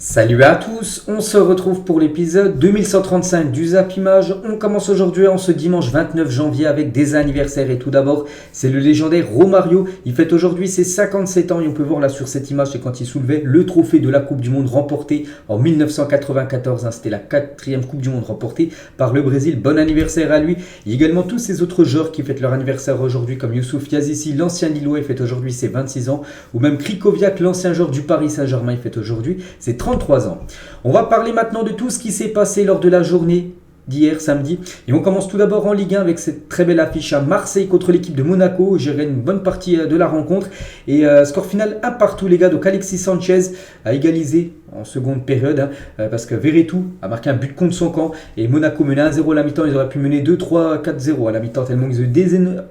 Salut à tous, on se retrouve pour l'épisode 2135 du Zap Image. On commence aujourd'hui en ce dimanche 29 janvier avec des anniversaires et tout d'abord c'est le légendaire Romario. Il fête aujourd'hui ses 57 ans et on peut voir là sur cette image c'est quand il soulevait le trophée de la Coupe du Monde remportée en 1994. C'était la 4e Coupe du Monde remportée par le Brésil. Bon anniversaire à lui. Il y a également tous ces autres joueurs qui fêtent leur anniversaire aujourd'hui comme Youssouf Yazissi, l'ancien Lillois, il fête aujourd'hui ses 26 ans. Ou même Krikoviak, l'ancien joueur du Paris Saint-Germain, il fête aujourd'hui ses 33 ans. On va parler maintenant de tout ce qui s'est passé lors de la journée d'hier samedi. Et on commence tout d'abord en Ligue 1 avec cette très belle affiche à Marseille contre l'équipe de Monaco. Géré une bonne partie de la rencontre. Et score final 1 partout les gars. Donc Alexis Sanchez a égalisé en seconde période parce que Verretou a marqué un but contre son camp et Monaco menait 1-0 à la mi-temps. Ils auraient pu mener 2-3, 4-0 à la mi-temps tellement ils ont eu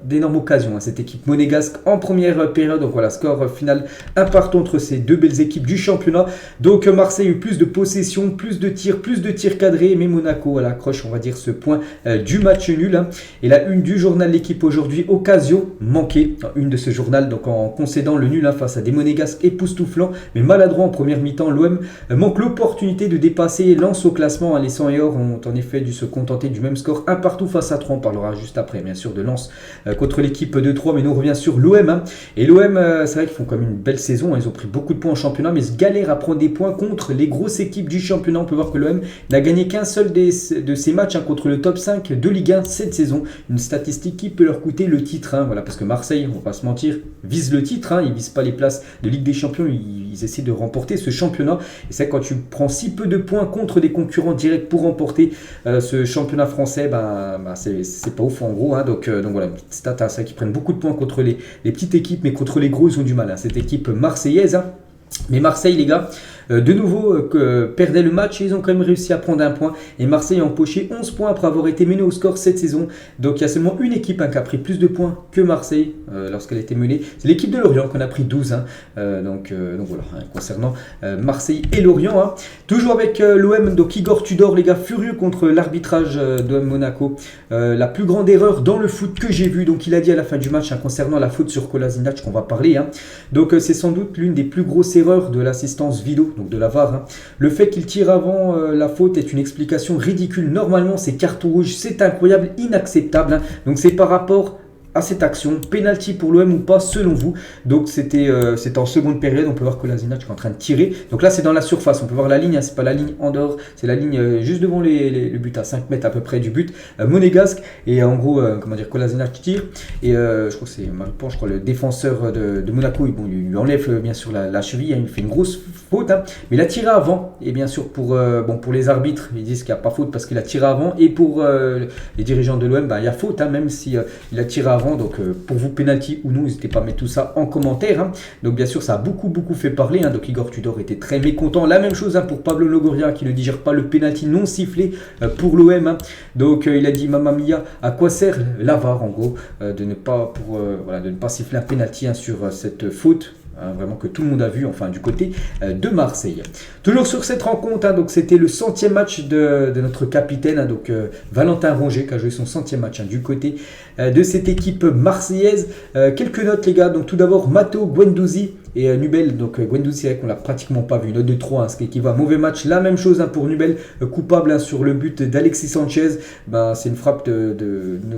d'énormes occasions. Cette équipe monégasque en première période. Donc voilà, score final 1 partout entre ces deux belles équipes du championnat. Donc Marseille a eu plus de possession, plus de tirs cadrés, mais Monaco accroche on va dire ce point du match nul. Et la une du journal L'équipe aujourd'hui, occasion manquée. Une de ce journal donc en concédant le nul face à des monégasques époustouflants mais maladroits en première mi-temps. L'OM manque l'opportunité de dépasser Lens au classement. Les 100 et or ont en effet dû se contenter du même score 1 partout face à 3. On parlera juste après bien sûr de Lens contre l'équipe de 3, mais nous on revient sur l'OM. Et l'OM c'est vrai qu'ils font comme une belle saison, ils ont pris beaucoup de points en championnat mais se galèrent à prendre des points contre les grosses équipes du championnat. On peut voir que l'OM n'a gagné qu'un seul de ses matchs contre le top 5 de Ligue 1 cette saison. Une statistique qui peut leur coûter le titre. Voilà, parce que Marseille, on va pas se mentir, vise le titre. Ils ne visent pas les places de Ligue des Champions. Ils essaient de remporter ce championnat. Et c'est quand tu prends si peu de points contre des concurrents directs pour remporter ce championnat français, c'est pas ouf en gros. Donc voilà, une petite stat. C'est vrai qu'ils prennent beaucoup de points contre les petites équipes, mais contre les gros, ils ont du mal. Cette équipe marseillaise. Mais Marseille, les gars, de nouveau perdait le match et ils ont quand même réussi à prendre un point. Et Marseille a empoché 11 points après avoir été mené au score cette saison. Donc il y a seulement une équipe qui a pris plus de points que Marseille lorsqu'elle a été menée. C'est l'équipe de Lorient qu'on a pris 12. Donc voilà, concernant Marseille et Lorient. Toujours avec l'OM, donc Igor Tudor, les gars, furieux contre l'arbitrage d'OM Monaco. La plus grande erreur dans le foot que j'ai vue. Donc il a dit à la fin du match concernant la faute sur Kolasinac qu'on va parler. Donc c'est sans doute l'une des plus grosses erreurs de l'assistance vidéo, donc de la VAR. Le fait qu'il tire avant la faute est une explication ridicule. Normalement, c'est carton rouge, c'est incroyable, inacceptable. Donc c'est par rapport à cette action, penalty pour l'OM ou pas selon vous. Donc c'était en seconde période, on peut voir que Kolasinac est en train de tirer. Donc là c'est dans la surface, on peut voir la ligne, c'est pas la ligne en dehors, c'est la ligne juste devant le but, à 5 mètres à peu près du but monégasque. Et en gros, Kolasinac tire et je crois que c'est Maripan, je crois le défenseur de Monaco, il lui enlève bien sûr la cheville, il fait une grosse faute, mais il a tiré avant. Et bien sûr pour les arbitres, ils disent qu'il n'y a pas faute parce qu'il a tiré avant, et pour les dirigeants de l'OM, il y a faute, même si il a tiré avant. Donc pour vous, penalty ou non, n'hésitez pas à mettre tout ça en commentaire. Donc bien sûr, ça a beaucoup fait parler. Donc Igor Tudor était très mécontent. La même chose pour Pablo Longoria qui ne digère pas le penalty non sifflé pour l'OM. Donc il a dit Mamma Mia, à quoi sert la VAR en gros de ne pas siffler un penalty sur cette faute. Vraiment que tout le monde a vu, enfin du côté de Marseille. Toujours sur cette rencontre, donc c'était le 100e match de notre capitaine, donc Valentin Rongier qui a joué son 100e match du côté de cette équipe marseillaise. Quelques notes les gars, donc tout d'abord Matteo Guendouzi et Nubel. Donc Guendouzi, c'est vrai qu'on l'a pratiquement pas vu, note de 3, ce qui équivaut à mauvais match. La même chose pour Nubel, coupable sur le but d'Alexis Sanchez. C'est une frappe de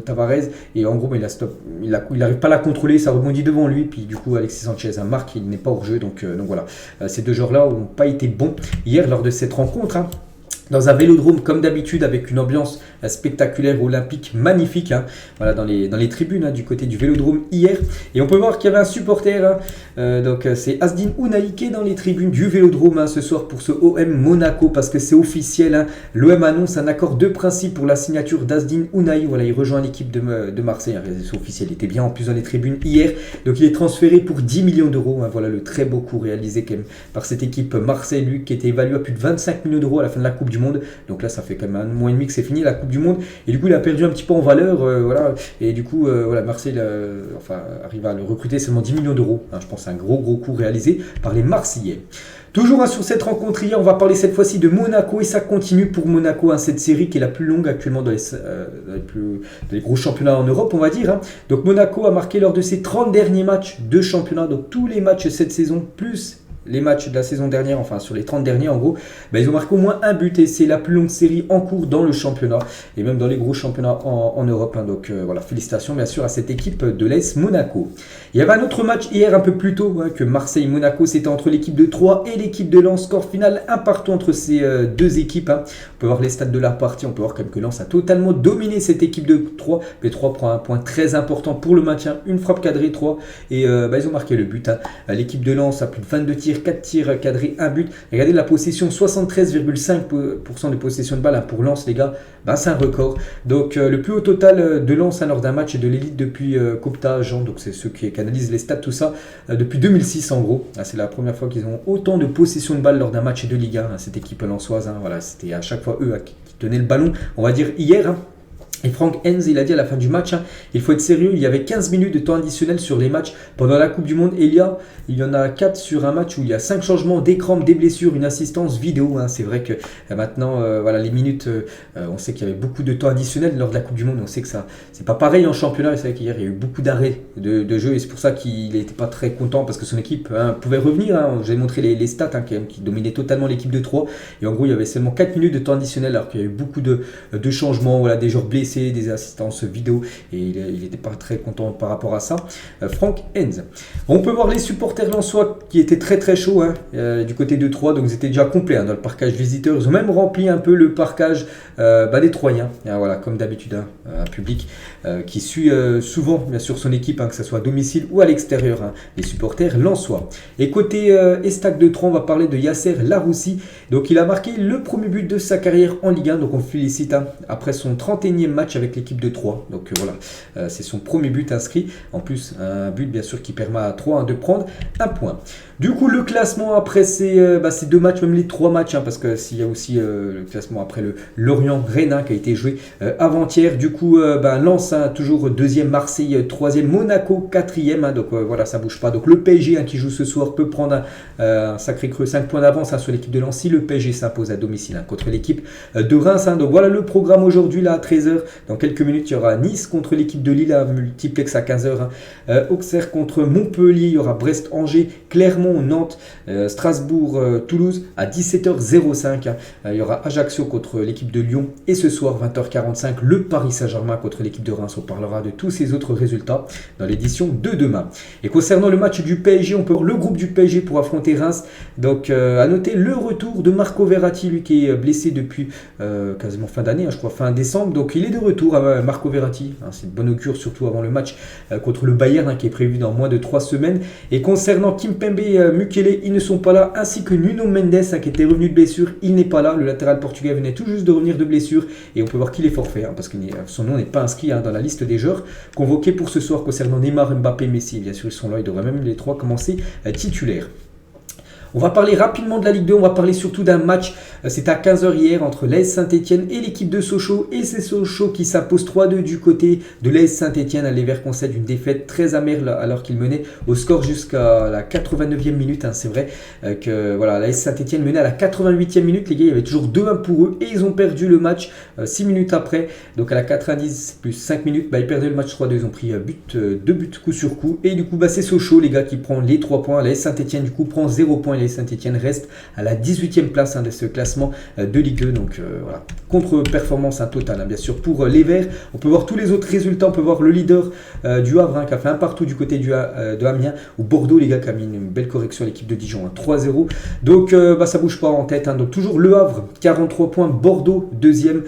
Tavares et en gros il n'arrive pas à la contrôler, ça rebondit devant lui, puis du coup Alexis Sanchez marque, il n'est pas hors jeu. Donc voilà, ces deux joueurs là n'ont pas été bons hier lors de cette rencontre. Dans un vélodrome comme d'habitude avec une ambiance spectaculaire olympique magnifique. Voilà, dans les tribunes du côté du vélodrome hier. Et on peut voir qu'il y avait un supporter. Donc c'est Azdin Ounahi qui est dans les tribunes du vélodrome ce soir pour ce OM Monaco parce que c'est officiel. L'OM annonce un accord de principe pour la signature d'Azdin Ounahi. Voilà, il rejoint l'équipe de Marseille. C'est officiel, il était bien en plus dans les tribunes hier. Donc il est transféré pour 10 millions d'euros. Voilà le très beau coup réalisé quand même par cette équipe Marseille, lui qui était évalué à plus de 25 millions d'euros à la fin de la Coupe du Monde. Donc là ça fait quand même un mois et demi que c'est fini la Coupe du Monde et du coup il a perdu un petit peu en valeur, voilà. Et du coup Marseille arrive à le recruter seulement 10 millions d'euros. Je pense que c'est un gros coup réalisé par les Marseillais. Toujours sur cette rencontre hier, on va parler cette fois-ci de Monaco et ça continue pour Monaco, cette série qui est la plus longue actuellement dans les gros championnats en Europe, on va dire. Donc Monaco a marqué lors de ses 30 derniers matchs de championnat, donc tous les matchs cette saison, plus les matchs de la saison dernière, enfin sur les 30 derniers en gros, ils ont marqué au moins un but et c'est la plus longue série en cours dans le championnat et même dans les gros championnats en Europe. Donc voilà, félicitations bien sûr à cette équipe de l'AS Monaco. Il y avait un autre match hier un peu plus tôt que Marseille-Monaco, c'était entre l'équipe de Troyes et l'équipe de Lens. Score final un partout entre ces deux équipes. On peut voir les stats de la partie, on peut voir quand même que Lens a totalement dominé cette équipe de Troyes. Mais Troyes prend un point très important pour le maintien, une frappe cadrée Troyes et ils ont marqué le but. L'équipe de Lens a plus de 22 tirs, 4 tirs cadrés, un but. Regardez la possession, 73,5% de possession de balle pour Lens les gars, c'est un record. Donc le plus haut total de Lens lors d'un match de l'élite depuis Copta, Jean, donc c'est ceux qui analysent les stats, tout ça, depuis 2006 en gros. C'est la première fois qu'ils ont autant de possession de balle lors d'un match de Ligue 1, cette équipe lensoise. Voilà, c'était à chaque fois eux qui tenaient le ballon, on va dire hier. Et Frank Hens, il a dit à la fin du match, il faut être sérieux, il y avait 15 minutes de temps additionnel sur les matchs pendant la Coupe du Monde. Et il y en a 4 sur un match où il y a 5 changements, des crampes, des blessures, une assistance vidéo. C'est vrai que maintenant, les minutes, on sait qu'il y avait beaucoup de temps additionnel lors de la Coupe du Monde. On sait que ça, c'est pas pareil en championnat. C'est vrai qu'hier, il y a eu beaucoup d'arrêts de jeu et c'est pour ça qu'il n'était pas très content parce que son équipe pouvait revenir. J'ai montré les stats qui dominaient totalement l'équipe de Troyes. Et en gros, il y avait seulement 4 minutes de temps additionnel alors qu'il y a eu beaucoup de changements, des joueurs blessés, des assistances vidéo et il n'était pas très content par rapport à ça. Frank Hens. On peut voir les supporters lensois qui étaient très très chauds du côté de Troyes, donc ils étaient déjà complets dans le parcage visiteur. Ils ont même rempli un peu le parcage des Troyens, voilà, comme d'habitude, un public qui suit souvent bien sûr son équipe, que ce soit à domicile ou à l'extérieur, les supporters lensois. Et côté Estac de Troyes, on va parler de Yasser Laroussi. Donc il a marqué le premier but de sa carrière en Ligue 1, donc on le félicite après son 31e match avec l'équipe de Troyes. Donc voilà, c'est son premier but inscrit. En plus, un but bien sûr qui permet à Troyes de prendre un point. Du coup, le classement après ces 2 matchs, même les 3 matchs, parce que s'il y a aussi le classement après le Lorient-Rennes qui a été joué avant-hier. Du coup, Lens toujours 2e, Marseille 3e, Monaco 4e. Donc voilà, ça bouge pas. Donc le PSG qui joue ce soir peut prendre un sacré creux, 5 points d'avance sur l'équipe de Lens si le PSG s'impose à domicile contre l'équipe de Reims. Donc voilà le programme aujourd'hui là à 13h. Dans quelques minutes, il y aura Nice contre l'équipe de Lille, multiplex à 15h. Auxerre contre Montpellier, il y aura Brest-Angers, Clermont-Nantes, Strasbourg-Toulouse à 17h05. Il y aura Ajaccio contre l'équipe de Lyon et ce soir 20h45 le Paris Saint-Germain contre l'équipe de Reims. On parlera de tous ces autres résultats dans l'édition de demain. Et concernant le match du PSG, on peut voir le groupe du PSG pour affronter Reims. Donc à noter le retour de Marco Verratti, lui qui est blessé depuis quasiment fin d'année, je crois fin décembre. Donc il est de retour, Marco Verratti. C'est de bonne augure, surtout avant le match contre le Bayern qui est prévu dans moins de 3 semaines. Et concernant Kimpembe, Mukele, ils ne sont pas là, ainsi que Nuno Mendes qui était revenu de blessure, il n'est pas là. Le latéral portugais venait tout juste de revenir de blessure et on peut voir qu'il est forfait parce que son nom n'est pas inscrit dans la liste des joueurs convoqués pour ce soir. Concernant Neymar, Mbappé, Messi, bien sûr ils sont là, ils devraient même les 3 commencer titulaires. On va parler rapidement de la Ligue 2, on va parler surtout d'un match, c'était à 15h hier entre l'AS Saint-Etienne et l'équipe de Sochaux. Et c'est Sochaux qui s'impose 3-2 du côté de l'AS Saint-Etienne. Les Verts concèdent une défaite très amère alors qu'ils menaient au score jusqu'à la 89e minute. C'est vrai que voilà, l'AS Saint-Etienne menait à la 88e minute. Les gars, il y avait toujours 2-1 pour eux et ils ont perdu le match 6 minutes après. Donc à la 90 plus 5 minutes, ils perdaient le match 3-2. Ils ont pris 2 buts coup sur coup. Et du coup, c'est Sochaux les gars qui prend les 3 points. L'AS Saint-Etienne du coup prend 0 points. L'AS Saint-Etienne reste à la 18e place de ce classement de Ligue 2. Donc voilà, contre-performance totale bien sûr pour les Verts. On peut voir tous les autres résultats. On peut voir le leader du Havre qui a fait un partout du côté de Amiens, ou Bordeaux les gars qui a mis une belle correction à l'équipe de Dijon, 3-0. Donc ça bouge pas en tête. Donc toujours le Havre 43 points, Bordeaux deuxième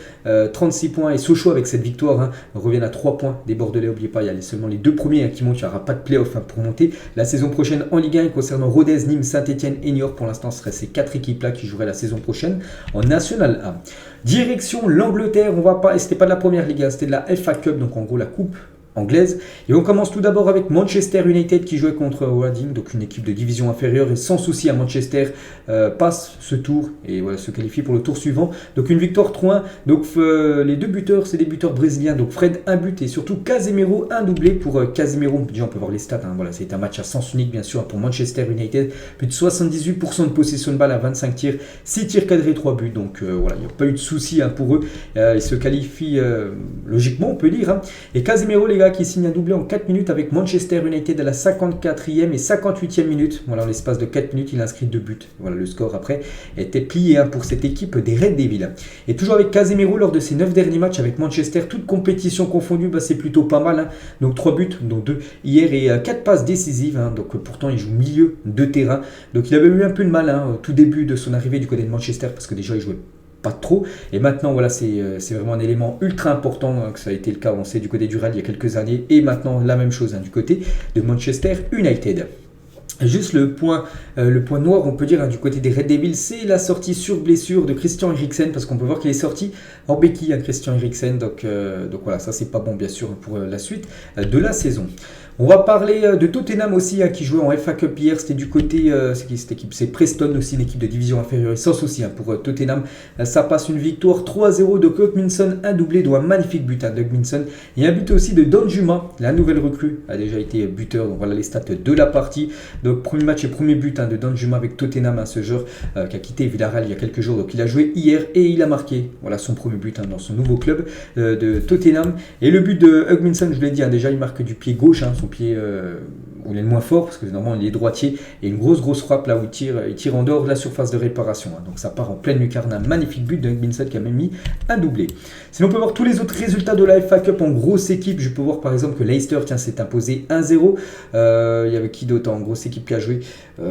36 points et Sochaux avec cette victoire reviennent à 3 points des Bordelais. N'oubliez pas, il y a seulement les 2 premiers qui montent. Il n'y aura pas de play-off pour monter la saison prochaine en Ligue 1. Et concernant Rodez, Nîmes, Saint-Etienne et Niort, pour l'instant ce seraient ces 4 équipes là qui joueraient la saison prochaine en National 1. Direction l'Angleterre, on va pas, et c'était pas de la première ligue, c'était de la FA Cup, donc en gros la coupe anglaise. Et on commence tout d'abord avec Manchester United qui jouait contre Reading, donc une équipe de division inférieure, et sans souci à Manchester passe ce tour et voilà, se qualifie pour le tour suivant. Donc une victoire 3-1. Donc les 2 buteurs, c'est des buteurs brésiliens. Donc Fred un but et surtout Casemiro un doublé pour Casemiro. Déjà on peut voir les stats. Voilà, c'est un match à sens unique bien sûr pour Manchester United. Plus de 78% de possession de balle à 25 tirs, 6 tirs cadrés, 3 buts. Donc voilà, il n'y a pas eu de souci pour eux. Ils se qualifient logiquement, on peut dire. Et Casemiro les gars, Papuga qui signe un doublé en 4 minutes avec Manchester United à la 54e et 58e minute. Voilà, en l'espace de 4 minutes, il inscrit 2 buts. Voilà, le score après était plié pour cette équipe des Red Devils. Et toujours avec Casemiro lors de ses 9 derniers matchs avec Manchester, toute compétition confondue, c'est plutôt pas mal. Donc 3 buts, dont 2 hier et 4 passes décisives. Donc pourtant, il joue milieu de terrain. Donc il avait eu un peu de mal au tout début de son arrivée du côté de Manchester parce que déjà il jouait pas trop. Et maintenant, voilà, c'est vraiment un élément ultra important, que ça a été le cas, on sait, du côté du Real il y a quelques années. Et maintenant, la même chose du côté de Manchester United. Juste le point noir, on peut dire, du côté des Red Devils, c'est la sortie sur blessure de Christian Eriksen, parce qu'on peut voir qu'il est sorti en béquille, Christian Eriksen. Donc voilà, ça c'est pas bon bien sûr pour la suite de la saison. On va parler de Tottenham aussi, qui jouait en FA Cup hier. C'était du côté, c'est qui cette équipe? C'est Preston aussi, une équipe de division inférieure, sans souci pour Tottenham. Ça passe une victoire 3-0 de Hugminson, un doublé, dont un magnifique but de Hugminson. Et un but aussi de Danjuma, la nouvelle recrue, a déjà été buteur. Donc voilà les stats de la partie. Donc premier match et premier but de Danjuma avec Tottenham, ce joueur qui a quitté Villarreal il y a quelques jours. Donc il a joué hier et il a marqué son premier but dans son nouveau club de Tottenham. Et le but de Hugminson, je vous l'ai dit, déjà il marque du pied gauche, son pied où il est le moins fort parce que normalement il est droitier, et une grosse frappe là où il tire en dehors de la surface de réparation, donc ça part en pleine lucarne, un magnifique but de Hugminson qui a même mis un doublé. Sinon on peut voir tous les autres résultats de la FA Cup en grosse équipe. Je peux voir par exemple que Leicester s'est imposé 1-0. Il y avait qui d'autre en grosse équipe qui a joué?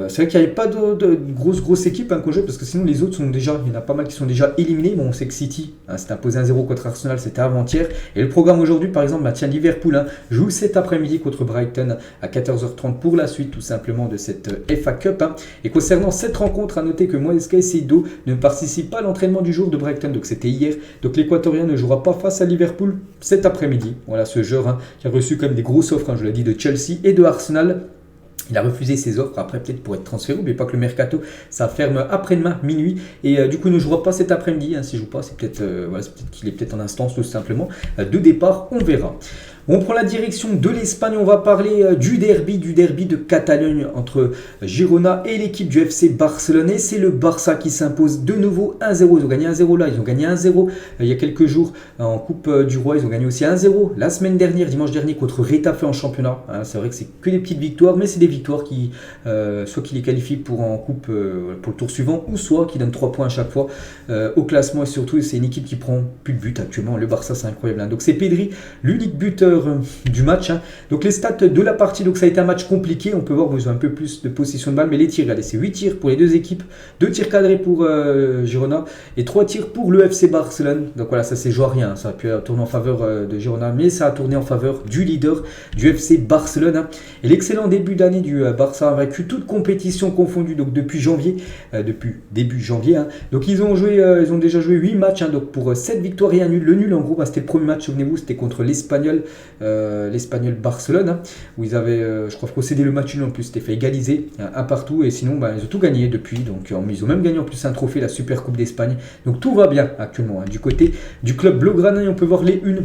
C'est vrai qu'il n'y avait pas de grosse équipe qu'on jouait, parce que sinon les autres sont déjà, il y en a pas mal qui sont déjà éliminés. Bon, on sait que City s'est imposé 1-0 contre Arsenal, c'était avant-hier, et le programme aujourd'hui par exemple, Liverpool joue cet après-midi contre Brighton à 14h30 pour la suite tout simplement de cette FA Cup. Et concernant cette rencontre, à noter que Moïse Caicedo ne participe pas à l'entraînement du jour de Brighton, donc c'était hier, donc l'Équatorien ne jouera pas face à Liverpool cet après-midi. Voilà ce joueur qui a reçu quand même des grosses offres, je l'ai dit, de Chelsea et de Arsenal. Il a refusé ses offres, après peut-être pour être transféré, mais pas que le mercato, ça ferme après-demain, minuit, et du coup il ne jouera pas cet après-midi. S'il ne joue pas, c'est peut-être qu'il est peut-être en instance tout simplement de départ, on verra. On prend la direction de l'Espagne, on va parler du derby de Catalogne entre Girona et l'équipe du FC Barcelone. Et c'est le Barça qui s'impose de nouveau 1-0. Ils ont gagné 1-0 là, ils ont gagné 1-0 il y a quelques jours en Coupe du Roi. Ils ont gagné aussi 1-0 la semaine dernière, dimanche dernier, contre Retafe en championnat. C'est vrai que c'est que des petites victoires, mais c'est des victoires qui, soit qui les qualifient pour en Coupe pour le tour suivant, ou soit qui donnent 3 points à chaque fois au classement. Et surtout, c'est une équipe qui prend plus de buts actuellement. Le Barça, c'est incroyable. Donc c'est Pedri, l'unique buteur du match. Donc les stats de la partie, donc ça a été un match compliqué. On peut voir qu'ils ont un peu plus de possession de balle, mais les tirs, regardez, c'est 8 tirs pour les deux équipes, 2 tirs cadrés pour Girona et 3 tirs pour le FC Barcelone. Donc voilà, ça c'est joué à rien, ça a pu tourner en faveur de Girona, mais ça a tourné en faveur du leader du FC Barcelone. Et l'excellent début d'année du Barça a vaincu toute compétition confondue, donc depuis début janvier. Donc ils ont déjà joué 8 matchs, donc pour 7 victoires et un nul. Le nul en gros, c'était le premier match, souvenez-vous, c'était contre l'Espagnol Barcelone, où ils avaient, je crois, procédé le match nul en plus, c'était fait égaliser un partout, et sinon ils ont tout gagné depuis, donc ils ont même gagné en plus un trophée, la Super Coupe d'Espagne. Donc tout va bien actuellement du côté du club blaugrana. Et on peut voir les unes.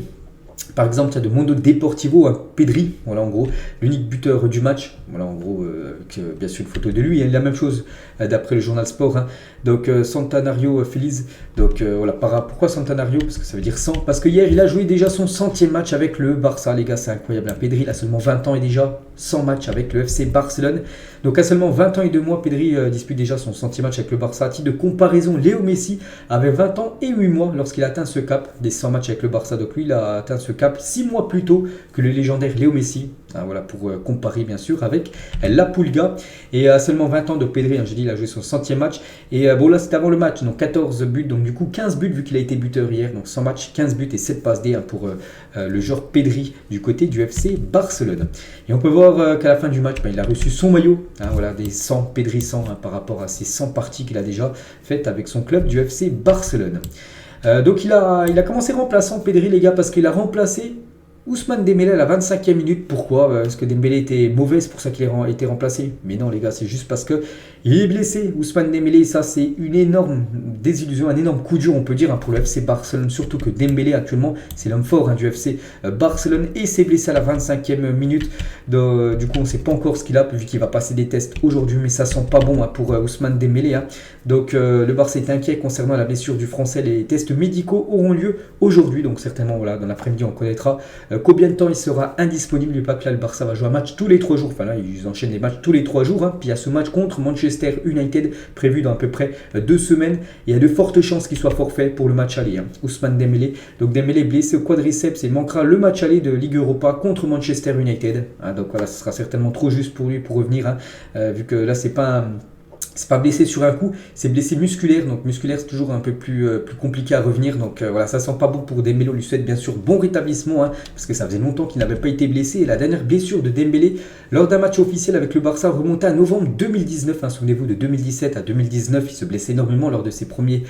Par exemple, il y a de Mundo Deportivo, Pedri, voilà en gros, l'unique buteur du match. Voilà en gros, avec bien sûr une photo de lui. Il y a la même chose d'après le journal Sport. Donc Centenario Feliz. Donc voilà, pourquoi Centenario? Parce que ça veut dire 100. Parce que hier, il a joué déjà son 100e match avec le Barça. Les gars, c'est incroyable. Pedri, il a seulement 20 ans et déjà 100 matchs avec le FC Barcelone. Donc à seulement 20 ans et 2 mois, Pedri dispute déjà son 100e match avec le Barça. À titre de comparaison, Léo Messi avait 20 ans et 8 mois lorsqu'il a atteint ce cap des 100 matchs avec le Barça. Donc lui, il a atteint ce cap 6 mois plus tôt que le légendaire Léo Messi. Voilà, pour comparer bien sûr avec la Pulga. Et à seulement 20 ans de Pedri, j'ai dit, il a joué son 100e match. Et bon, là c'était avant le match, donc 14 buts, donc du coup 15 buts vu qu'il a été buteur hier. Donc 100 matchs, 15 buts et 7 passes D pour le joueur Pedri du côté du FC Barcelone. Et on peut voir qu'à la fin du match, il a reçu son maillot, voilà, des 100, Pedri 100, par rapport à ces 100 parties qu'il a déjà faites avec son club du FC Barcelone. Donc il a commencé remplaçant Pedri, les gars, parce qu'il a remplacé Ousmane Dembélé à la 25e minute. Pourquoi? Parce que Dembélé était mauvais, c'est pour ça qu'il a été remplacé. Mais non les gars, c'est juste parce que Il est blessé, Ousmane Dembélé, ça c'est une énorme désillusion, un énorme coup dur on peut dire pour le FC Barcelone, surtout que Dembélé actuellement c'est l'homme fort du FC Barcelone et s'est blessé à la 25e minute. Du coup on ne sait pas encore ce qu'il a, vu qu'il va passer des tests aujourd'hui, mais ça sent pas bon pour Ousmane Dembélé. Donc le Barça est inquiet concernant la blessure du français. Les tests médicaux auront lieu aujourd'hui, donc certainement voilà, dans l'après-midi on connaîtra combien de temps il sera indisponible. N'oubliez pas que là le Barça va jouer un match tous les 3 jours, enfin là ils enchaînent les matchs tous les 3 jours, puis il y a ce match contre Manchester United prévu dans à peu près 2 semaines. Il y a de fortes chances qu'il soit forfait pour le match aller, Ousmane Dembélé. Donc Dembélé blessé au quadriceps et manquera le match aller de Ligue Europa contre Manchester United. Donc voilà, ce sera certainement trop juste pour lui pour revenir, vu que là c'est pas blessé sur un coup, c'est blessé musculaire. Donc musculaire c'est toujours un peu plus compliqué à revenir. Donc voilà, ça sent pas bon pour Dembélé. On lui souhaite bien sûr bon rétablissement, parce que ça faisait longtemps qu'il n'avait pas été blessé. Et la dernière blessure de Dembélé lors d'un match officiel avec le Barça remontait à novembre 2019. Souvenez-vous, de 2017 à 2019, il se blessait énormément lors de ses premières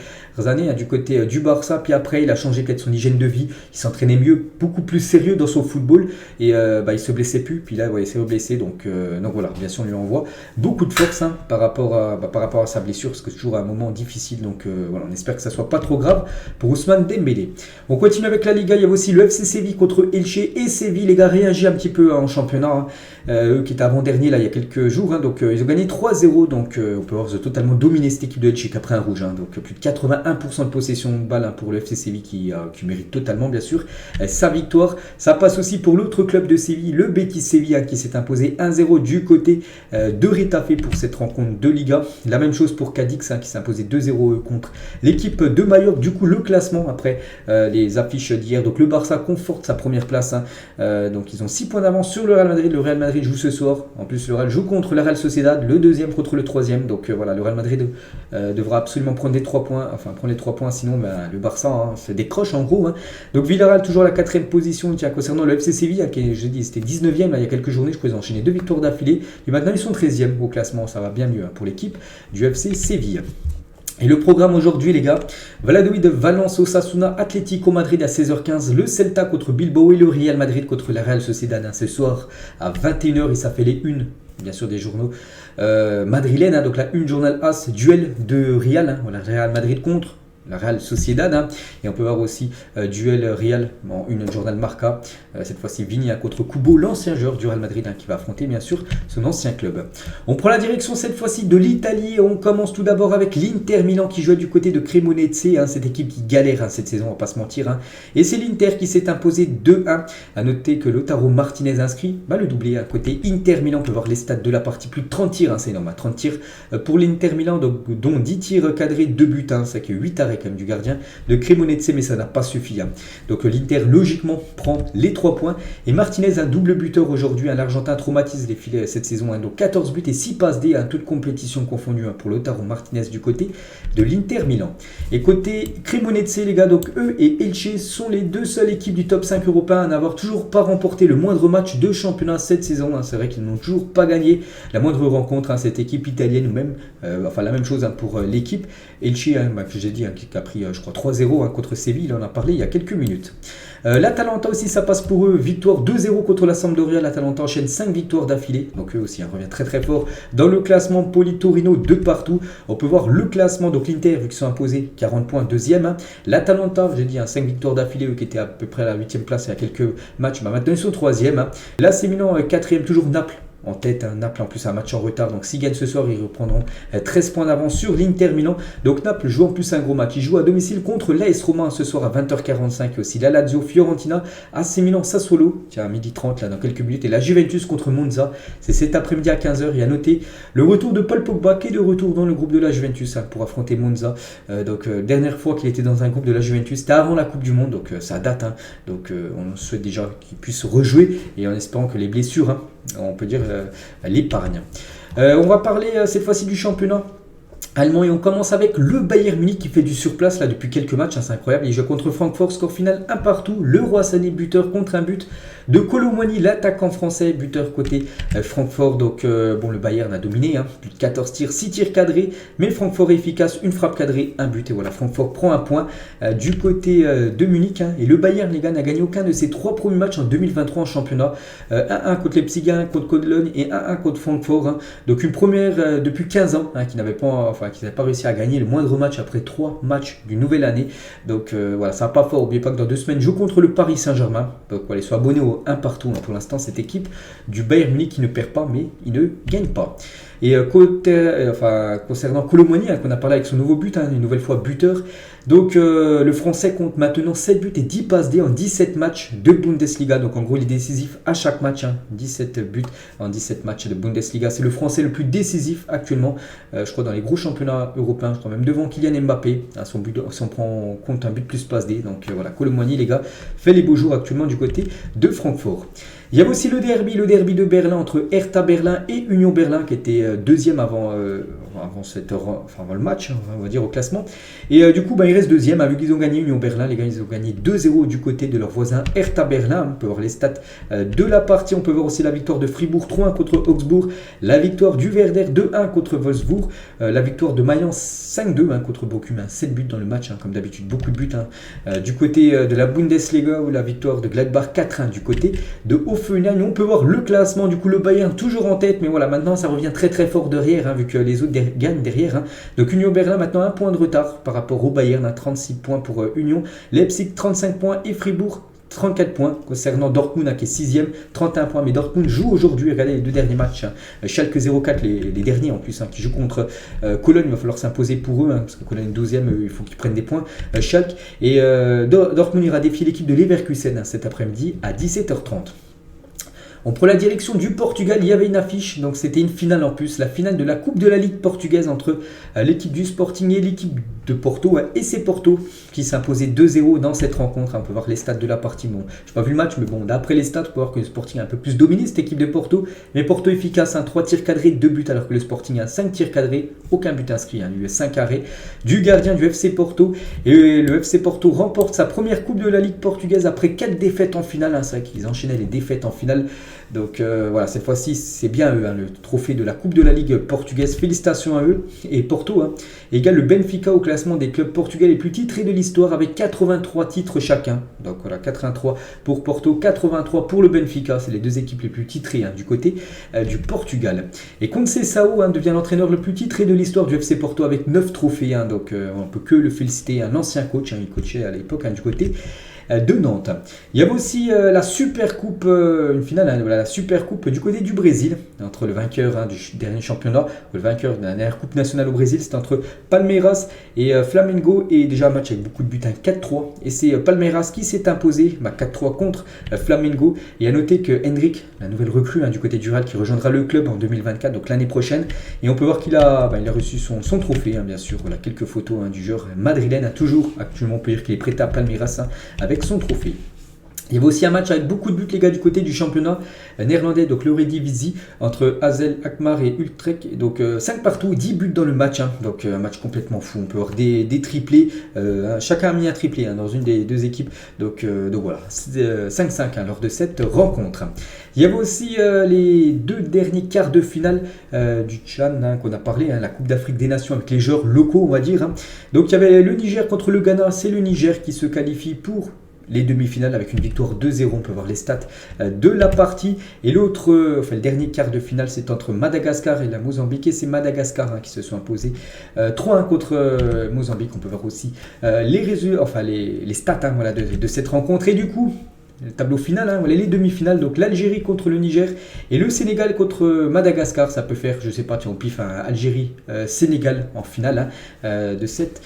années du côté du Barça. Puis après, il a changé peut-être son hygiène de vie. Il s'entraînait mieux, beaucoup plus sérieux dans son football. Et il se blessait plus. Puis là, il s'est reblessé. Donc voilà, bien sûr, on lui envoie beaucoup de force par rapport à sa blessure, parce que c'est toujours un moment difficile. Donc voilà, on espère que ça soit pas trop grave pour Ousmane Dembélé. On continue avec la Liga. Il y a aussi le FC Séville contre Elche et Séville. Les gars réagissent un petit peu en championnat. Eux qui étaient avant-dernier là il y a quelques jours. Donc ils ont gagné 3-0. Donc on peut voir totalement dominé cette équipe de Elche qu'après un rouge. Donc plus de 81% de possession de balle pour le FC Séville qui mérite totalement bien sûr sa victoire. Ça passe aussi pour l'autre club de Séville, le Betis Séville, qui s'est imposé 1-0 du côté de Retafe pour cette rencontre de Liga. La même chose pour Cadix qui s'est imposé 2-0 contre l'équipe de Majorque. Du coup le classement après les affiches d'hier. Donc le Barça conforte sa première place. Donc ils ont 6 points d'avance sur le Real Madrid. Le Real Madrid joue ce soir. En plus le Real joue contre la Real Sociedad, le deuxième contre le troisième. Donc voilà, le Real Madrid devra absolument prendre les 3 points. Enfin prendre les 3 points, sinon le Barça se décroche en gros. Donc Villarreal toujours à la 4e position. Tiens, concernant le FC Séville, qui je dis c'était 19e là, il y a quelques journées, je crois qu'ils ont enchaîné 2 victoires d'affilée. Et maintenant ils sont 13e au classement. Ça va bien mieux pour l'équipe du FC Séville. Et le programme aujourd'hui les gars, Valladolid, Valence, Osasuna, Atlético Madrid à 16h15, le Celta contre Bilbao et le Real Madrid contre la Real Sociedad ce soir à 21h, et ça fait les unes bien sûr des journaux madrilènes, donc la une journal As, duel de Real, voilà, Real Madrid contre la Real Sociedad, et on peut voir aussi duel Real en une journal Marca, cette fois-ci Viña contre Kubo, l'ancien joueur du Real Madrid qui va affronter bien sûr son ancien club. On prend la direction cette fois-ci de l'Italie. On commence tout d'abord avec l'Inter Milan qui joue du côté de Cremonese, cette équipe qui galère cette saison, on va pas se mentir, et c'est l'Inter qui s'est imposé 2-1. À noter que Lautaro Martinez inscrit le doublé à côté Inter Milan. On peut voir les stats de la partie, plus de 30 tirs, c'est énorme, 30 tirs pour l'Inter Milan, dont 10 tirs cadrés, 2 buts, c'est que 8 arrêts quand même du gardien de Cremonese, mais ça n'a pas suffi. Donc l'Inter logiquement prend les 3 points, et Martinez un double buteur aujourd'hui. L'Argentin traumatise les filets cette saison, donc 14 buts et 6 passes D à toute compétition confondue pour Lautaro Martinez du côté de l'Inter Milan. Et côté Cremonese les gars, donc eux et Elche sont les deux seules équipes du top 5 européen à n'avoir toujours pas remporté le moindre match de championnat cette saison. C'est vrai qu'ils n'ont toujours pas gagné la moindre rencontre, cette équipe italienne, ou même la même chose pour l'équipe Elche, que j'ai dit, qui a pris je crois 3-0 contre Séville, on en a parlé il y a quelques minutes. L'Atalanta aussi, ça passe pour eux, victoire 2-0 contre la Sampdoria. L'Atalanta enchaîne 5 victoires d'affilée, donc eux aussi revient très très fort dans le classement. Poli Torino de partout. On peut voir le classement, donc l'Inter vu qu'ils sont imposés 40 points, deuxième. L'Atalanta, j'ai dit 5 victoires d'affilée, eux qui étaient à peu près à la 8e place il y a quelques matchs, maintenant ils sont 3e. L'AC Milan 4e, toujours Naples en tête, Naples en plus un match en retard, donc s'ils gagnent ce soir ils reprendront 13 points d'avance sur l'Inter Milan. Donc Naples joue en plus un gros match, ils jouent à domicile contre l'AS Roma ce soir à 20h45, et aussi la Lazio, Fiorentina, AC Milan, Sassuolo, tiens à 12h30 là dans quelques minutes, et la Juventus contre Monza, c'est cet après-midi à 15h. Il y a noté le retour de Paul Pogba qui est de retour dans le groupe de la Juventus pour affronter Monza. Dernière fois qu'il était dans un groupe de la Juventus, c'était avant la Coupe du Monde, donc ça date, donc on souhaite déjà qu'il puisse rejouer, et en espérant que les blessures, on peut dire, l'épargne. On va parler cette fois-ci du championnat allemand. Et on commence avec le Bayern Munich qui fait du surplace là depuis quelques matchs, hein, c'est incroyable. Il joue contre Francfort, score final 1 partout. Le Roi Sané buteur contre un but de Kolo Muani, l'attaquant français, buteur côté Francfort. Donc bon, le Bayern a dominé, hein, plus de 14 tirs, 6 tirs cadrés, mais Francfort est efficace, une frappe cadrée, un but. Et voilà, Francfort prend un point du côté de Munich, hein. Et le Bayern, les gars, n'a gagné aucun de ses 3 premiers matchs en 2023 en championnat. 1-1 contre Leipzig, 1 contre Cologne et 1-1 contre Francfort, hein. Donc une première depuis 15 ans, hein, qui n'avait pas réussi à gagner le moindre match après 3 matchs d'une nouvelle année. Donc voilà, ça va pas fort. N'oubliez pas que dans 2 semaines, joue contre le Paris Saint-Germain. Donc voilà, ils sont abonnés au 1 partout, hein, pour l'instant, cette équipe du Bayern Munich qui ne perd pas, mais il ne gagne pas. Et concernant Kolo Muani, hein, qu'on a parlé avec son nouveau but, hein, une nouvelle fois buteur. Donc le Français compte maintenant 7 buts et 10 passes D en 17 matchs de Bundesliga. Donc en gros, il est décisif à chaque match, hein, 17 buts en 17 matchs de Bundesliga. C'est le Français le plus décisif actuellement, je crois, dans les gros championnats européens. Je crois même devant Kylian Mbappé, hein, si on prend en compte un but plus passe D. Donc voilà, Kolo Muani, les gars, fait les beaux jours actuellement du côté de Francfort. Il y avait aussi le derby de Berlin entre Hertha Berlin et Union Berlin qui était deuxième avant le match, hein, on va dire, au classement. Et du coup, il reste deuxième, hein, vu qu'ils ont gagné Union Berlin. Les gars, ils ont gagné 2-0 du côté de leur voisin Hertha Berlin. On peut voir les stats de la partie. On peut voir aussi la victoire de Fribourg 3-1 contre Augsbourg, la victoire du Werder 2-1 contre Wolfsburg, la victoire de Mayence 5-2, hein, contre Bochum, hein, 7 buts dans le match, hein, comme d'habitude, beaucoup de buts, hein. Du côté de la Bundesliga, ou la victoire de Gladbach 4-1 du côté de Hoffenheim. On peut voir le classement, du coup le Bayern toujours en tête, mais voilà, maintenant ça revient très très fort derrière, hein, vu que les autres gagnent derrière, hein. Donc Union Berlin maintenant 1 point de retard par rapport au Bayern, hein, 36 points pour Union, Leipzig 35 points et Fribourg 34 points. Concernant Dortmund, hein, qui est 6ème, 31 points. Mais Dortmund joue aujourd'hui, regardez les 2 derniers matchs, hein. Schalke 04, les derniers en plus, hein, qui jouent contre Cologne. Il va falloir s'imposer pour eux, hein, parce que Cologne est 12ème, il faut qu'ils prennent des points. Schalke. Et Dortmund ira défier l'équipe de Leverkusen, hein, cet après-midi à 17h30. On prend la direction du Portugal, il y avait une affiche, donc c'était une finale en plus, la finale de la Coupe de la Ligue portugaise entre l'équipe du Sporting et l'équipe de Porto, et c'est Porto qui s'imposait 2-0 dans cette rencontre. On peut voir les stats de la partie, bon, je n'ai pas vu le match, mais bon, d'après les stats, on peut voir que le Sporting a un peu plus dominé cette équipe de Porto, mais Porto efficace, 3 tirs cadrés, 2 buts, alors que le Sporting a 5 tirs cadrés, aucun but inscrit, il y a eu 5 arrêts du gardien du FC Porto, et le FC Porto remporte sa première Coupe de la Ligue portugaise après 4 défaites en finale, c'est vrai qu'ils enchaînaient les défaites en finale. Donc voilà, cette fois-ci, c'est bien eux, hein, le trophée de la Coupe de la Ligue portugaise. Félicitations à eux. Et Porto, hein, égale le Benfica au classement des clubs portugais les plus titrés de l'histoire avec 83 titres chacun. Donc voilà, 83 pour Porto, 83 pour le Benfica. C'est les 2 équipes les plus titrées, hein, du côté du Portugal. Et Conceição, hein, devient l'entraîneur le plus titré de l'histoire du FC Porto avec 9 trophées. Hein, donc on ne peut que le féliciter, un ancien coach, hein, il coachait à l'époque, hein, du côté de Nantes. Il y avait aussi la Super Coupe, une finale, hein, voilà, la Super Coupe du côté du Brésil, entre le vainqueur, hein, du dernier championnat, le vainqueur de la dernière Coupe nationale au Brésil, c'est entre Palmeiras et Flamengo, et déjà un match avec beaucoup de buts, hein, 4-3, et c'est Palmeiras qui s'est imposé 4-3 contre Flamengo. Et à noter que Hendrik, la nouvelle recrue, hein, du côté du Real, qui rejoindra le club en 2024, donc l'année prochaine, et on peut voir qu'il a, il a reçu son trophée, hein, bien sûr. Voilà, quelques photos, hein, du joueur madrilène, toujours actuellement, on peut dire qu'il est prêt à Palmeiras, hein, avec son trophée. Il y avait aussi un match avec beaucoup de buts, les gars, du côté du championnat néerlandais, donc l'Eredivisie, entre Hazel, Alkmaar et Utrecht. Donc 5 partout, 10 buts dans le match, hein. Donc un match complètement fou. On peut avoir des triplés, chacun a mis un triplé, hein, dans une des 2 équipes. Donc voilà, 5-5, hein, lors de cette rencontre. Il y avait aussi les 2 derniers quarts de finale du Tchad, hein, qu'on a parlé, hein, la Coupe d'Afrique des Nations avec les joueurs locaux, on va dire, hein. Donc il y avait le Niger contre le Ghana, c'est le Niger qui se qualifie pour les demi-finales avec une victoire 2-0. On peut voir les stats de la partie. Et l'autre, le dernier quart de finale, c'est entre Madagascar et la Mozambique. Et c'est Madagascar, hein, qui se sont imposés 3-1 contre Mozambique. On peut voir aussi les résultats, les stats, hein, voilà, de cette rencontre. Et du coup, le tableau final, hein, voilà les demi-finales, donc l'Algérie contre le Niger et le Sénégal contre Madagascar. Ça peut faire, je sais pas, tiens, on pif, hein, Algérie-Sénégal en finale, hein, de cette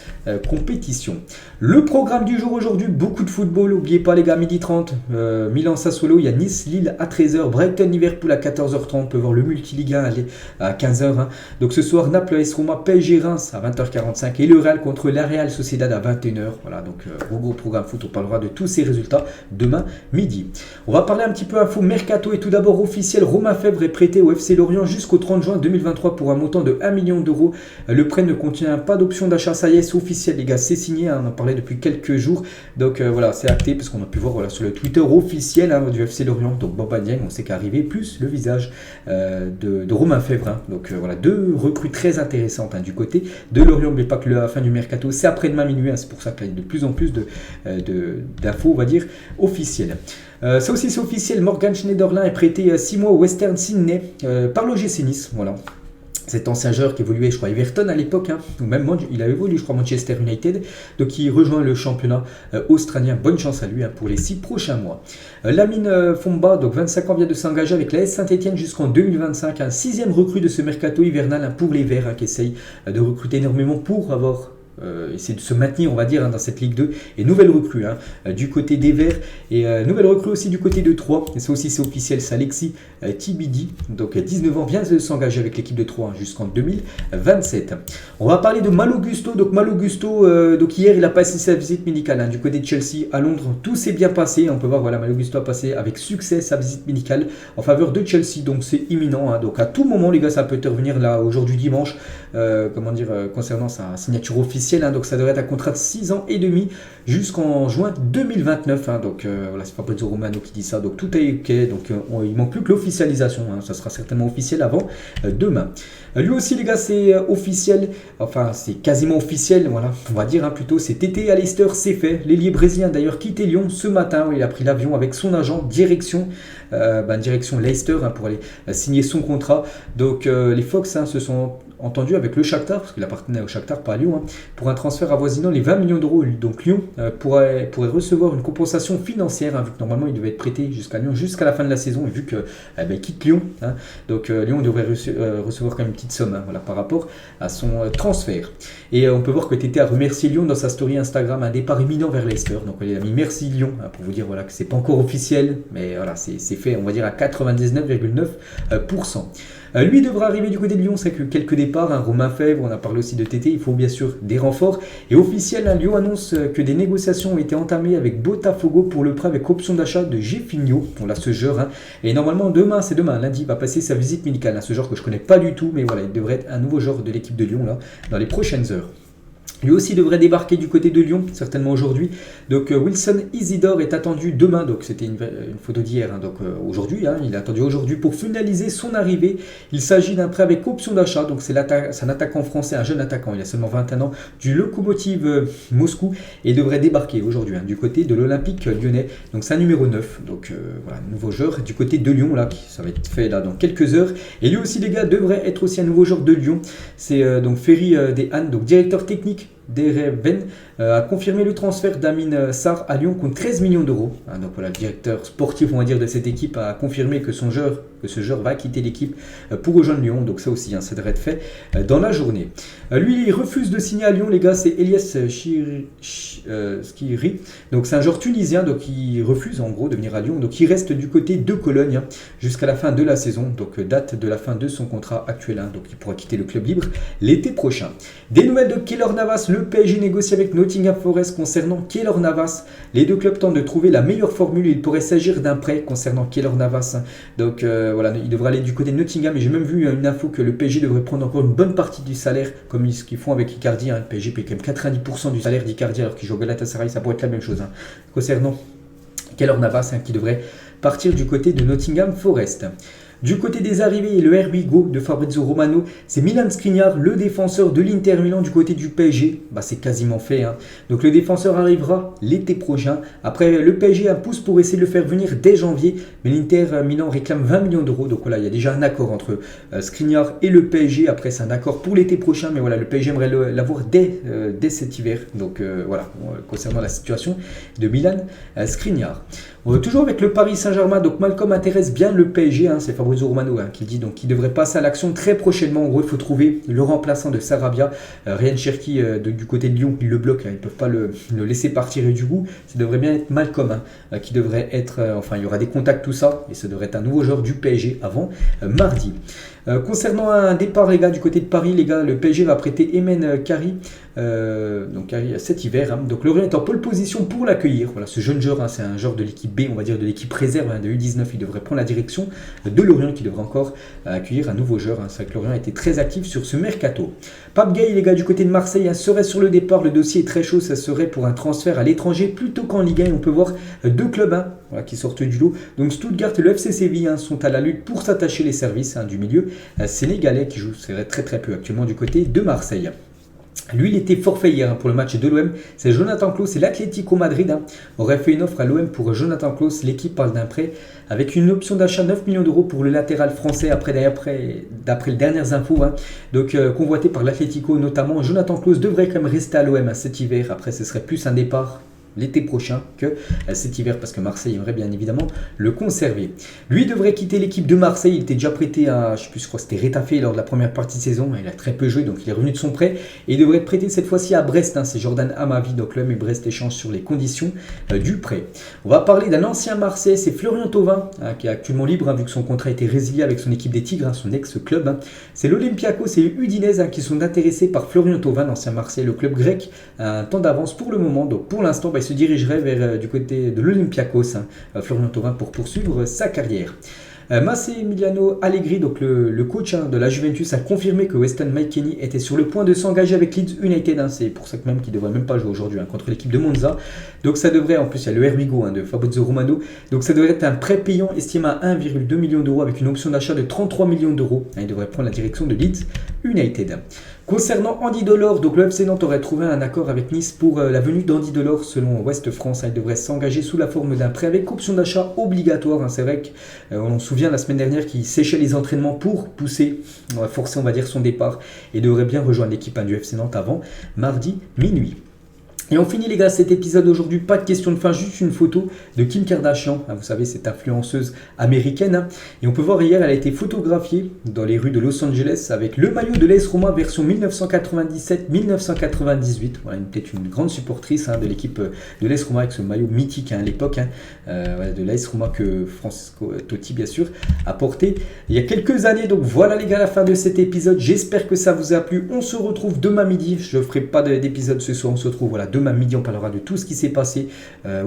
compétition. Le programme du jour aujourd'hui, beaucoup de football, n'oubliez pas les gars, 12h30, Milan-Sassuolo, il y a Nice-Lille à 13h, Brighton-Liverpool à 14h30, on peut voir le multi-ligue 1 à 15h, hein. Donc ce soir, Naples-AS Roma, PSG-Reims à 20h45 et le Real contre la Real Sociedad à 21h. Voilà, donc gros programme foot, on parlera de tous ces résultats demain midi. On va parler un petit peu info mercato et tout d'abord officiel, Romain Fèvre est prêté au FC Lorient jusqu'au 30 juin 2023 pour un montant de 1 million d'euros. Le prêt ne contient pas d'option d'achat, ça y est, c'est officiel les gars, c'est signé, on en parlait depuis quelques jours. Donc voilà, c'est acté parce qu'on a pu voir sur le Twitter officiel du FC Lorient. Donc Bamba Dieng, on sait qu'arrivé, plus le visage de Romain Fèvre. Donc voilà, deux recrues très intéressantes du côté de Lorient. N'oubliez pas que la fin du mercato, c'est après-demain minuit, c'est pour ça qu'il y a de plus en plus d'infos, on va dire, officielles. Ça aussi c'est officiel, Morgan Schneiderlin est prêté 6 mois au Western Sydney par l'OGC Nice, voilà. Cet ancien joueur qui évoluait, je crois, Everton à l'époque, ou même il avait évolué, je crois, Manchester United. Donc il rejoint le championnat australien. Bonne chance à lui pour les 6 prochains mois. Lamine Fomba, donc 25 ans, vient de s'engager avec l'AS Saint-Etienne jusqu'en 2025. Un 6e recrue de ce mercato hivernal pour les Verts qui essayent de recruter énormément pour avoir... essayer de se maintenir, on va dire, dans cette Ligue 2. Et nouvelle recrue du côté des Verts. Et nouvelle recrue aussi du côté de Troyes. Et ça aussi, c'est officiel, c'est Alexis Tibidi. Donc 19 ans, vient de s'engager avec l'équipe de Troyes jusqu'en 2027. On va parler de Malo Gusto. Donc Malo Gusto, donc hier, il a passé sa visite médicale du côté de Chelsea à Londres. Tout s'est bien passé. On peut voir, voilà, Malo Gusto a passé avec succès sa visite médicale en faveur de Chelsea. Donc c'est imminent. Donc à tout moment, les gars, ça peut intervenir là aujourd'hui dimanche. Concernant sa signature officielle. Donc ça devrait être un contrat de 6 ans et demi jusqu'en juin 2029. Donc voilà, c'est Fabrizio Romano qui dit ça. Donc tout est ok. Donc il manque plus que l'officialisation. Ça sera certainement officiel avant demain. Lui aussi les gars, c'est officiel. Enfin c'est quasiment officiel. Voilà, on va dire plutôt. C'est Tété à Leicester, c'est fait. L'ailier brésilien d'ailleurs quitté Lyon ce matin. Il a pris l'avion avec son agent direction Leicester pour aller signer son contrat. Donc les Fox se sont entendus avec le Shakhtar, parce qu'il appartenait au Shakhtar, pas à Lyon, pour un transfert avoisinant les 20 millions d'euros. Donc Lyon pourrait recevoir une compensation financière, vu que normalement il devait être prêté jusqu'à Lyon jusqu'à la fin de la saison, et vu qu'il quitte Lyon, donc Lyon devrait recevoir quand même une petite somme par rapport à son transfert. Et on peut voir que Tété a remercié Lyon dans sa story Instagram, un départ imminent vers Leicester. Donc il a mis merci Lyon, pour vous dire voilà, que c'est pas encore officiel, mais voilà, c'est fait, on va dire à 99,9%. Lui devra arriver du côté de Lyon, c'est que quelques départs, Romain Fèvre, on a parlé aussi de Tété, il faut bien sûr des renforts. Et officiel, Lyon annonce que des négociations ont été entamées avec Botafogo pour le prêt avec option d'achat de Jefinho, on l'a ce joueur. Et normalement demain, lundi, il va passer sa visite médicale, ce joueur que je connais pas du tout, mais voilà, il devrait être un nouveau joueur de l'équipe de Lyon là, dans les prochaines heures. Lui aussi devrait débarquer du côté de Lyon, certainement aujourd'hui. Donc Wilson Isidore est attendu demain, donc c'était une photo d'hier, donc aujourd'hui, il est attendu aujourd'hui pour finaliser son arrivée. Il s'agit d'un prêt avec option d'achat, donc c'est un attaquant français, un jeune attaquant, il a seulement 21 ans, du Lokomotiv Moscou, et devrait débarquer aujourd'hui du côté de l'Olympique lyonnais. Donc c'est un numéro 9, donc voilà, nouveau joueur du côté de Lyon, là, ça va être fait là dans quelques heures. Et lui aussi les gars devrait être aussi un nouveau joueur de Lyon, c'est donc Ferry Deshan, donc directeur technique d'Ereven, a confirmé le transfert d'Amin Sarr à Lyon contre 13 millions d'euros. Donc voilà, le directeur sportif, on va dire, de cette équipe a confirmé que ce joueur va quitter l'équipe pour rejoindre Lyon. Donc ça aussi, ça devrait être fait dans la journée. Lui, il refuse de signer à Lyon, les gars, c'est Elias Skiri. Donc c'est un joueur tunisien, donc il refuse en gros de venir à Lyon. Donc il reste du côté de Cologne jusqu'à la fin de la saison. Donc date de la fin de son contrat actuel. Donc il pourra quitter le club libre l'été prochain. Des nouvelles de Keylor Navas, le PSG négocie avec Nottingham Forest concernant Keylor Navas. Les deux clubs tentent de trouver la meilleure formule. Il pourrait s'agir d'un prêt concernant Keylor Navas. Donc voilà, il devrait aller du côté de Nottingham. Et j'ai même vu une info que le PSG devrait prendre encore une bonne partie du salaire, comme ce qu'ils font avec Icardi. Le PSG paye quand même 90% du salaire d'Icardi alors qu'il joue au Galatasaray. Ça pourrait être la même chose concernant Keylor Navas qui devrait partir du côté de Nottingham Forest. Du côté des arrivées et le RB Go de Fabrizio Romano, c'est Milan Skriniar, le défenseur de l'Inter Milan du côté du PSG. C'est quasiment fait. Donc le défenseur arrivera l'été prochain. Après, le PSG pousse pour essayer de le faire venir dès janvier. Mais l'Inter Milan réclame 20 millions d'euros. Donc voilà, il y a déjà un accord entre Skriniar et le PSG. Après, c'est un accord pour l'été prochain. Mais voilà, le PSG aimerait l'avoir dès cet hiver. Donc voilà, concernant la situation de Milan Skriniar. Toujours avec le Paris Saint-Germain, donc Malcolm intéresse bien le PSG, c'est Fabrizio Romano qui dit donc qu'il devrait passer à l'action très prochainement. En gros, il faut trouver le remplaçant de Sarabia. Ryan Cherki du côté de Lyon, il le bloque, ils ne peuvent pas le laisser partir. Et du coup, ça devrait bien être Malcolm qui devrait être, il y aura des contacts, tout ça, et ça devrait être un nouveau joueur du PSG avant mardi. Concernant un départ, les gars, du côté de Paris, les gars, le PSG va prêter Emen Kari. Donc Kari cet hiver. Hein. Donc Lorient est en pole position pour l'accueillir. Voilà, ce jeune joueur, hein, c'est un joueur de l'équipe B, on va dire de l'équipe réserve, hein, de U19. Il devrait prendre la direction de Lorient qui devrait encore accueillir un nouveau joueur. Hein. C'est vrai que Lorient a été très actif sur ce mercato. Pape Gay, les gars, du côté de Marseille, hein, serait sur le départ. Le dossier est très chaud. Ça serait pour un transfert à l'étranger plutôt qu'en Ligue 1. On peut voir deux clubs, hein, voilà, qui sortent du lot. Donc Stuttgart et le FC Séville, hein, sont à la lutte pour s'attacher les services, hein, du milieu sénégalais qui joue très peu actuellement du côté de Marseille. Lui, il était forfait hier, hein, pour le match de l'OM. C'est Jonathan Klaus et l'Atlético Madrid, hein, aurait fait une offre à l'OM pour Jonathan Klaus. L'équipe parle d'un prêt avec une option d'achat 9 millions d'euros pour le latéral français d'après les dernières infos. Hein. Donc convoité par l'Atlético notamment. Jonathan Klaus devrait quand même rester à l'OM, hein, cet hiver. Après, ce serait plus un départ l'été prochain que cet hiver parce que Marseille aimerait bien évidemment le conserver. Lui devrait quitter l'équipe de Marseille. Il était déjà prêté à, je crois que c'était Retafe lors de la première partie de saison. Il a très peu joué donc il est revenu de son prêt et il devrait être prêté cette fois-ci à Brest. Hein. C'est Jordan Amavi, donc l'OM et Brest échangent sur les conditions du prêt. On va parler d'un ancien Marseillais, c'est Florian Thauvin, hein, qui est actuellement libre, hein, vu que son contrat a été résilié avec son équipe des Tigres, hein, son ex-club. Hein. C'est l'Olympiakos et Udinese, hein, qui sont intéressés par Florian Thauvin, l'ancien Marseillais. Le club grec a un temps d'avance pour le moment. Donc pour l'instant, il se dirigerait vers du côté de l'Olympiakos, hein, Florian Thauvin, pour poursuivre sa carrière. Massimiliano Allegri, donc le coach, hein, de la Juventus, a confirmé que Weston McKennie était sur le point de s'engager avec Leeds United. Hein. C'est pour ça que même qu'il ne devrait même pas jouer aujourd'hui, hein, contre l'équipe de Monza. Donc ça devrait, en plus il y a le Erwigo, hein, de Fabrizio Romano. Donc ça devrait être un prêt payant estimé à 1,2 million d'euros avec une option d'achat de 33 millions d'euros. Il devrait prendre la direction de Leeds United. Concernant Andy Delors, donc le FC Nantes aurait trouvé un accord avec Nice pour la venue d'Andy Delors selon Ouest France. Il devrait s'engager sous la forme d'un prêt avec option d'achat obligatoire. Hein. C'est vrai qu'on se souvient la semaine dernière qu'il séchait les entraînements pour pousser, forcer on va dire son départ et devrait bien rejoindre l'équipe, hein, du FC Nantes avant mardi minuit. Et on finit les gars cet épisode aujourd'hui, pas de question de fin, juste une photo de Kim Kardashian, vous savez cette influenceuse américaine, hein. Et on peut voir hier elle a été photographiée dans les rues de Los Angeles avec le maillot de l'AS Roma version 1997-1998, voilà, peut-être une grande supportrice, hein, de l'équipe de l'AS Roma avec ce maillot mythique, hein, à l'époque, hein, de l'AS Roma que Francesco Totti bien sûr a porté il y a quelques années. Donc voilà les gars, la fin de cet épisode, j'espère que ça vous a plu. On se retrouve demain midi, je ne ferai pas d'épisode ce soir, on se retrouve demain midi, on parlera de tout ce qui s'est passé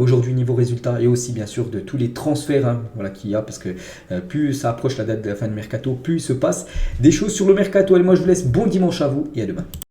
aujourd'hui niveau résultat et aussi bien sûr de tous les transferts, hein, voilà, qu'il y a, parce que plus ça approche la date de la fin de mercato, plus il se passe des choses sur le mercato. Et moi je vous laisse, bon dimanche à vous et à demain.